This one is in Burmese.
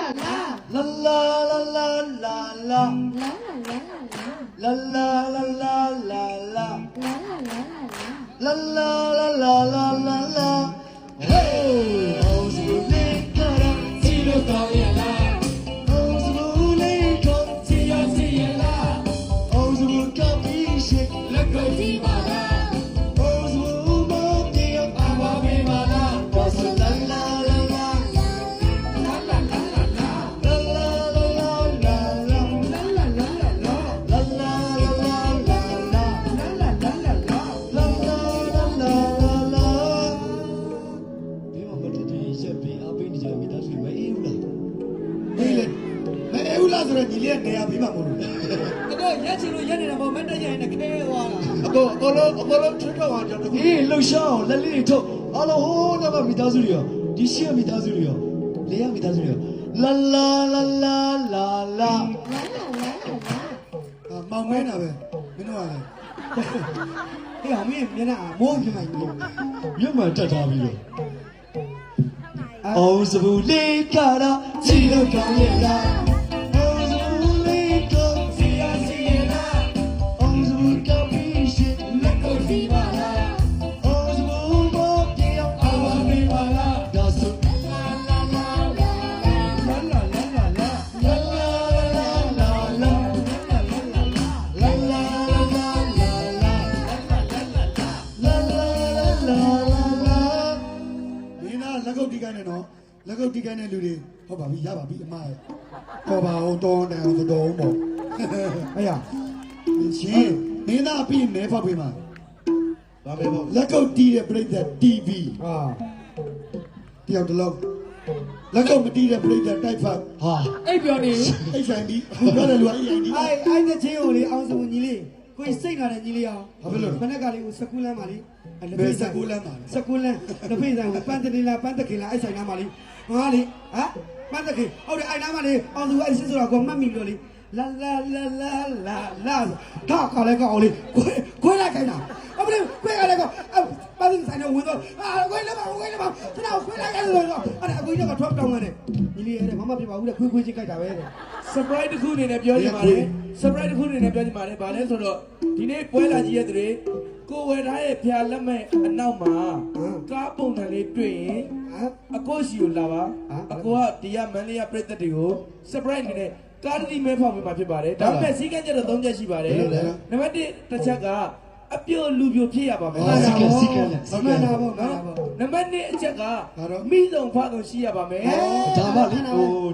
la la la la la la la la la la la la la la la la la la la hey oh zulu kara zero kaya la oh zulu kara zero la oh zulu kapishi la koti mala oh zulu mo dia awa be mala was la la la laဆိုတော့ညီလေးကနေရာပြီးမှမဟုတ်ဘူး။အကိုရက်ချင်လို့ရက်နေတာမဟုတ်မတက်ရရင်လည်းခဲသွားတာ။အကိုလုံးထွတ်တော့အောင်ကျွန်တော်အေးလှူရှားအောင်လက်လေးတွေထုတ်အားလုံးဟိုးတော့မိသားစုတွေရောဒီရှေ့မိသားစုတွေရောလေးရမိသားစုတွေရောလာလာလာလာလာလာမောင်မဲနာပဲမင်းတို့ကလည်းဟေးအောင်မင်းမျက်နှာမိုးပြမိုင်ကြီးမြတ်မှန်တက်ထားပြီးတော့အောင်စဘူးလေးကတော့ကြည့်လို့ကောင်းရဲ့လားလက်ကုပ်တီးကိုင်းနေနော်လက်ကုပ်တီးကိုင်းတဲ့လူတွေဟုတ်ပါပြီရပါပြီအမရဲ့ခေါ်ပါအောင်တောင်းတယ်အောင်တော်အောင်ပေါ့အဲ့ရရှင်မင်းသားပြီးနေဖောက်ပေးမှာဒါပဲပေါ့လက်ကုပ်တီးတဲ့ပြိတ္တ TV ဟာတယောက်တစ်လုံးလက်ကုပ်မတီးတဲ့ပြိတ္တတိုက်ဖတ်ဟာအိပ်ပြောနေအိပ်ဆိုင်ပြီးပြောတယ်လူကအိပ်ဆိုင်ပြီးအဲ့တဲ့ချင်းကိုလေအောင်စုံညီလေးကိုစိတ်လာတဲ့ညီလေးအောင်ဘာဖြစ်လို့မနေ့ကလေးကိုစကူးလမ်းပါလေလက်ဖေးဆိုင်စကူးလမ်းပါစကူးလမ်းလက်ဖေးဆိုင်ကိုပန်းတနေလားပန်းတခင်လားအဲ့ဆိုင်နားမှာလေဟာလေဟမ်ပန်းတခင်ဟုတ်တယ်အဲ့နားမှာလေအောင်သူအဲ့စစ်ဆိုတာကိုမှတ်မိလို့လေလာလာလာလာလာလာထားခါလဲကောင်းလေခွေးလိုက်ခိုင်းတာအမလေးခွေးရလဲကောပန်းတဆိုင်တော့ဝင်တော့ခွေးလည်းမကျွန်တော်ခွေးလိုက်ရတယ်ဆိုတော့အဲ့အကူကြီးကထွက်တောင်းလာတယ်ညီလေးအဲ့မမဖြစ်ပါဘူးလေခွေးချင်းကြိုက်တာပဲတဲ့ surprise တစ်ခုအနေနဲ့ပြောချင်ပါတယ် surprise တစ်ခုအနေနဲ့ပြောချင်ပါတယ်ဗာလဲဆိုတော့ဒီနေ့ပွဲလာကြီးရဲ့တွေကိုဝယ်ထားရဲ့ဖျာလက်မဲ့အနောက်မှာကားပုံစံလေးတွေ့ရင်အကိုရှိကိုလာပါအကိုကဒီကမန်လေးရပြည်သက်တွေကို surprise အနေနဲ့ကားတီးမဲဖောက်ပေးမှာဖြစ်ပါတယ်ဒါပေမဲ့စီးကန်းချက်တော့3ချက်ရှိပါတယ်နံပါတ်1တစ်ချက်ကအပြိုလူပြိုဖြစ်ရပါမယ်စီကန်းမှန်တာပေါ့နော်နံပါတ်2အချက်ကမိဆုံးဖားဆုံးရှိရပါမယ်ဒါမှလေဟိုဒါ